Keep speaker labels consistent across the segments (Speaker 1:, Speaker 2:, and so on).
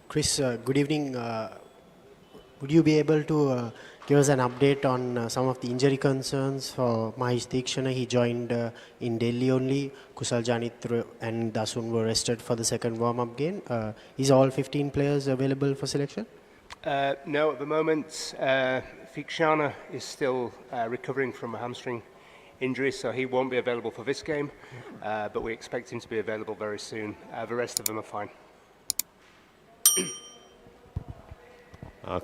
Speaker 1: Chris, good evening. Would you be able to give us an update on some of the injury concerns for Mahesh Deekshana? He joined in Delhi only. Kusal Janitra and Dasun were rested for the second warm-up game. Is all 15 players available for selection?
Speaker 2: No, at the moment, Fikshana is still recovering from a hamstring injury, so he won't be available for this game, but we expect him to be available very soon. The rest of them are fine.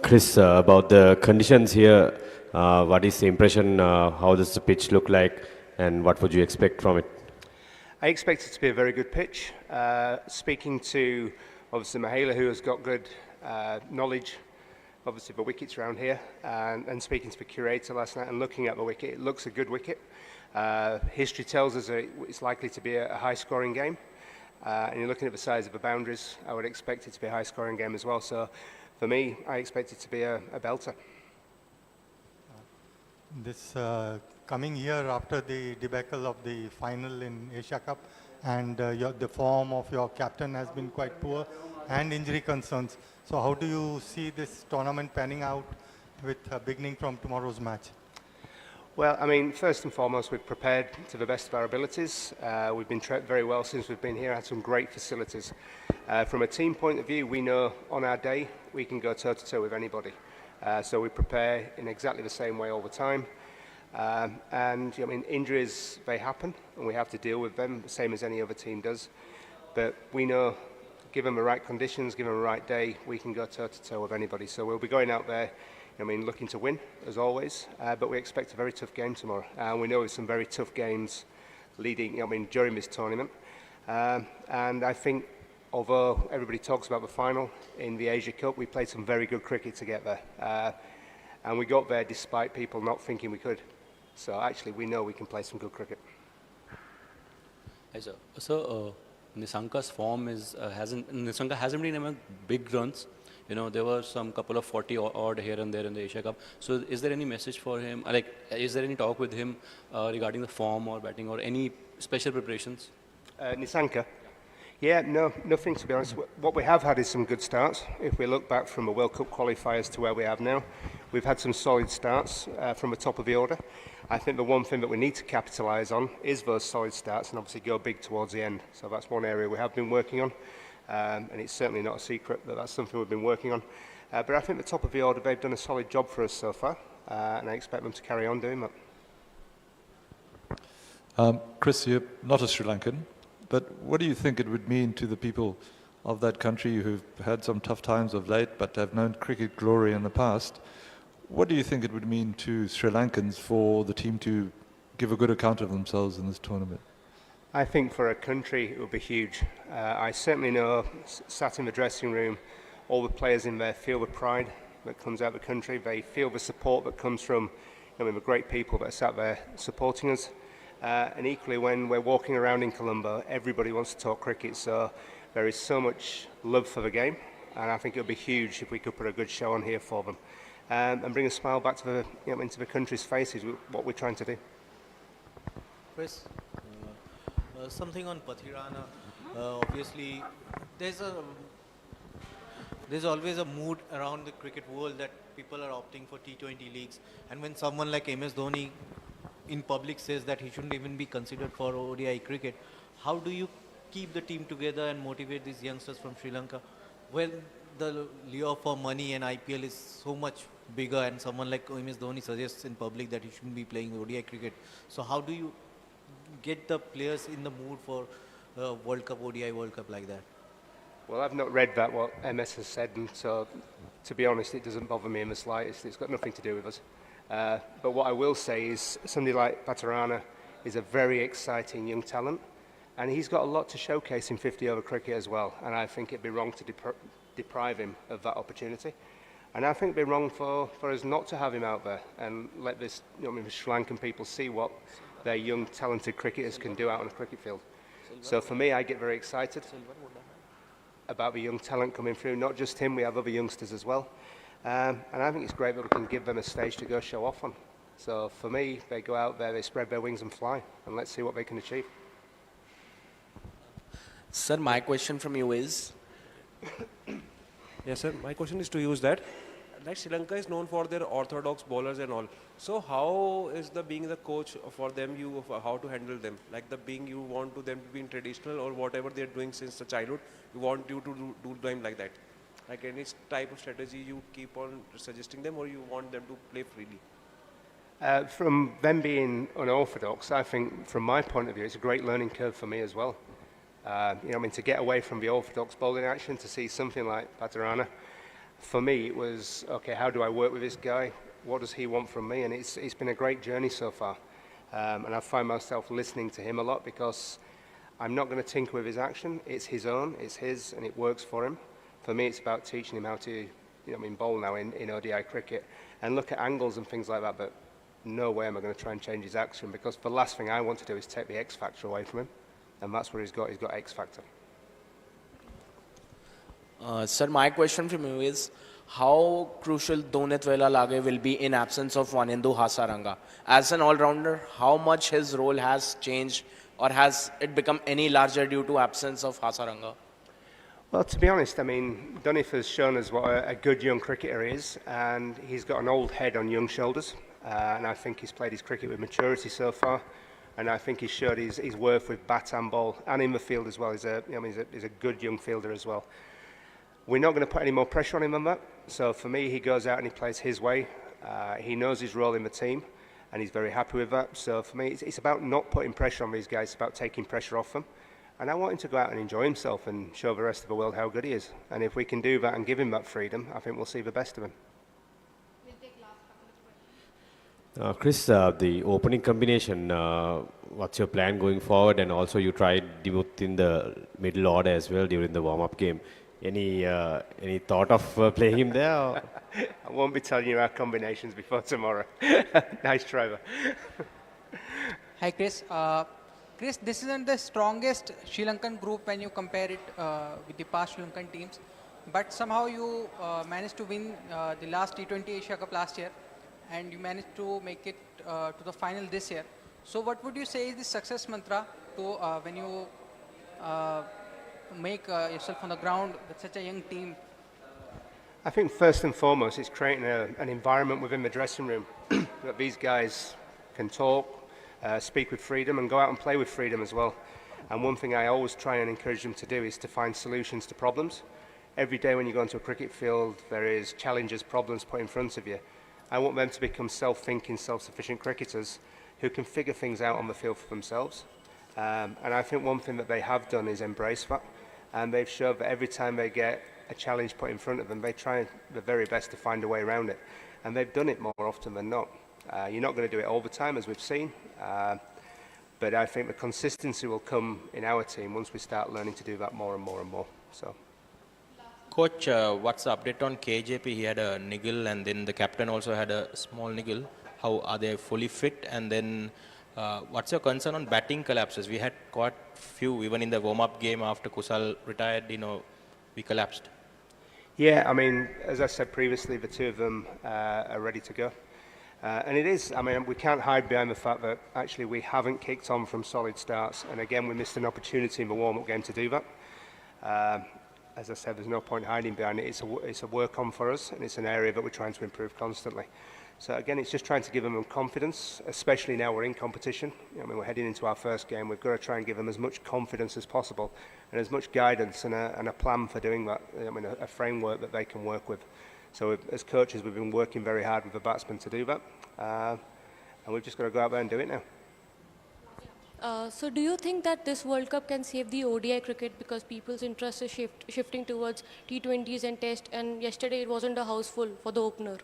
Speaker 3: Chris, about the conditions here, what is the impression? How does the pitch look like, and what would you expect from it?
Speaker 2: I expect it to be a very good pitch. Speaking to, obviously, Mahela, who has got good knowledge, obviously, of the wickets around here, and speaking to the curator last night and looking at the wicket, it looks a good wicket. History tells us that it's likely to be a high-scoring game, and you're looking at the size of the boundaries, I would expect it to be a high-scoring game as well. So, for me, I expect it to be a belter.
Speaker 4: This coming year after the debacle of the final in Asia Cup, and the form of your captain has been quite poor, and injury concerns. So how do you see this tournament panning out with beginning from tomorrow's match?
Speaker 2: Well, I mean, first and foremost, we've prepared to the best of our abilities. We've been trained very well since we've been here, had some great facilities. From a team point of view, we know on our day we can go toe-to-toe with anybody. So we prepare in exactly the same way all the time. And, I mean, injuries, they happen, and we have to deal with them, the same as any other team does. But we know, given the right conditions, given the right day, we can go toe-to-toe with anybody. So we'll be going out there, I mean, looking to win, as always, but we expect a very tough game tomorrow. And we know there's some very tough games leading, I mean, during this tournament. And I think, although everybody talks about the final in the Asia Cup, we played some very good cricket to get there. And we got there despite people not thinking we could. So actually, we know we can play some good cricket.
Speaker 5: Hi, sir. So, Nisanka's form Nisanka hasn't been among big runs. You know, there were some couple of 40 odd here and there in the Asia Cup. So is there any message for him? Like, is there any talk with him regarding the form or batting or any special preparations?
Speaker 2: Nisanka? Yeah, no, nothing to be honest. What we have had is some good starts. If we look back from the World Cup qualifiers to where we have now, we've had some solid starts from the top of the order. I think the one thing that we need to capitalise on is those solid starts and obviously go big towards the end. So that's one area we have been working on. And it's certainly not a secret that that's something we've been working on. But I think the top of the order, they've done a solid job for us so far, and I expect them to carry on doing that.
Speaker 6: Chris, you're not a Sri Lankan, but what do you think it would mean to the people of that country who've had some tough times of late but have known cricket glory in the past? What do you think it would mean to Sri Lankans for the team to give a good account of themselves in this tournament?
Speaker 2: I think for a country it would be huge. I certainly know, sat in the dressing room, all the players in there feel the pride that comes out of the country. They feel the support that comes from, I mean, the great people that are sat there supporting us. And equally, when we're walking around in Colombo, everybody wants to talk cricket. So there is so much love for the game, and I think it would be huge if we could put a good show on here for them and bring a smile back to the, into the country's faces with what we're trying to do.
Speaker 7: Chris, something on Pathirana. Obviously, there's always a mood around the cricket world that people are opting for T20 leagues, and when someone like MS Dhoni in public says that he shouldn't even be considered for ODI cricket, how do you keep the team together and motivate these youngsters from Sri Lanka when the lure for money and IPL is so much bigger, and someone like MS Dhoni suggests in public that he shouldn't be playing ODI cricket? So how do you get the players in the mood for World Cup, ODI World Cup like that?
Speaker 2: Well, I've not read that, what MS has said, and so, to be honest, it doesn't bother me in the slightest. It's got nothing to do with us. But what I will say is somebody like Pathirana is a very exciting young talent, and he's got a lot to showcase in 50-over cricket as well, and I think it'd be wrong to deprive him of that opportunity. And I think it'd be wrong for us not to have him out there and let this, the Sri Lankan people see what their young, talented cricketers can do out on a cricket field. So for me, I get very excited about the young talent coming through. Not just him, we have other youngsters as well. And I think it's great that we can give them a stage to go show off on. So for me, they go out there, they spread their wings and fly, and let's see what they can achieve.
Speaker 8: Sir, my question from you is, Yes, sir. My question is to use that. Like Sri Lanka is known for their orthodox bowlers and all. So how is the being the coach for them? You how to handle them? Like the being you want to them to be in traditional or whatever they're doing since the childhood. You want you to do them like that. Like any type of strategy you keep on suggesting them, or you want them to play freely.
Speaker 2: From them being unorthodox, I think from my point of view, it's a great learning curve for me as well. To get away from the orthodox bowling action to see something like Patarana, for me it was, okay, how do I work with this guy? What does he want from me? And it's been a great journey so far. And I find myself listening to him a lot because I'm not going to tinker with his action. It's his own, it's his, and it works for him. For me, it's about teaching him how to, bowl now in ODI cricket and look at angles and things like that, but no way am I going to try and change his action because the last thing I want to do is take the X factor away from him. And that's where he's got X factor.
Speaker 9: Sir, my question from you is, how crucial Donetwela Lage will be in absence of Wanindu Hasaranga? As an all-rounder, how much his role has changed or has it become any larger due to absence of Hasaranga?
Speaker 2: Well, to be honest, Dunif has shown us what a good young cricketer he is, and he's got an old head on young shoulders. And I think he's played his cricket with maturity so far. And I think he's showed his worth with bat and ball and in the field as well. He's a good young fielder as well. We're not going to put any more pressure on him than that. So for me, he goes out and he plays his way. He knows his role in the team, and he's very happy with that. So for me, it's about not putting pressure on these guys. It's about taking pressure off them. And I want him to go out and enjoy himself and show the rest of the world how good he is. And if we can do that and give him that freedom, I think we'll see the best of him.
Speaker 3: Chris, the opening combination, what's your plan going forward? And also you tried Dimuth in the middle order as well during the warm-up game. Any thought of playing him there? Or?
Speaker 2: I won't be telling you our combinations before tomorrow. Nice try.
Speaker 10: Hi, Chris. Chris, this isn't the strongest Sri Lankan group when you compare it with the past Sri Lankan teams. But somehow you managed to win the last T20 Asia Cup last year, and you managed to make it to the final this year. So what would you say is the success mantra to when you make yourself on the ground with such a young team?
Speaker 2: I think first and foremost it's creating an environment within the dressing room that these guys can talk, speak with freedom and go out and play with freedom as well. And one thing I always try and encourage them to do is to find solutions to problems. Every day when you go into a cricket field, there is challenges, problems put in front of you. I want them to become self-thinking, self-sufficient cricketers who can figure things out on the field for themselves. And I think one thing that they have done is embrace that. And they've showed that every time they get a challenge put in front of them, they try their very best to find a way around it. And they've done it more often than not. You're not going to do it all the time, as we've seen. But I think the consistency will come in our team once we start learning to do that more and more and more. So.
Speaker 11: Coach, what's the update on KJP? He had a niggle and then the captain also had a small niggle. How are they fully fit? And then what's your concern on batting collapses? We had quite few even in the warm-up game after Kusal retired, we collapsed.
Speaker 2: Yeah, as I said previously, the two of them are ready to go. And it is, we can't hide behind the fact that actually we haven't kicked on from solid starts. And again, we missed an opportunity in the warm-up game to do that. As I said, there's no point hiding behind it. It's a work on for us, and it's an area that we're trying to improve constantly. So again, it's just trying to give them confidence, especially now we're in competition. We're heading into our first game. We've got to try and give them as much confidence as possible and as much guidance and a plan for doing that. A framework that they can work with. So as coaches, we've been working very hard with the batsmen to do that. And we've just got to go out there and do it now.
Speaker 12: So do you think that this World Cup can save the ODI cricket because people's interest is shifting towards T20s and Test, and yesterday it wasn't a house full for the opener?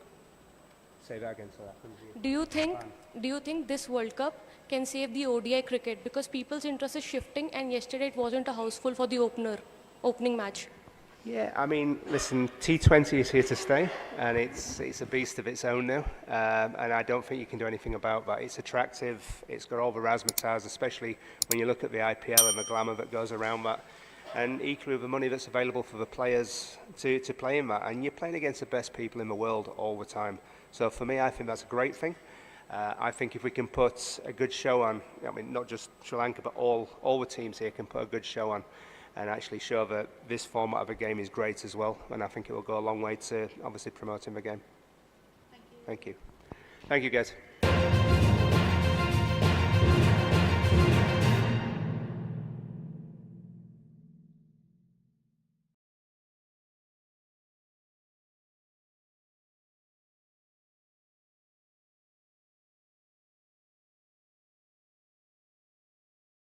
Speaker 2: Say that again. So
Speaker 12: do you think this World Cup can save the ODI cricket because people's interest is shifting, and yesterday it wasn't a house full for the opening match?
Speaker 2: Yeah, listen, T20 is here to stay, and it's a beast of its own now, and I don't think you can do anything about that. It's attractive, it's got all the razzmatazz, especially when you look at the IPL and the glamour that goes around that, and equally with the money that's available for the players to play in that, and you're playing against the best people in the world all the time. So for me, I think that's a great thing. I think if we can put a good show on, not just Sri Lanka, but all the teams here can put a good show on, and actually show that this format of a game is great as well. And I think it will go a long way to obviously promoting the game. Thank you. Thank you, guys.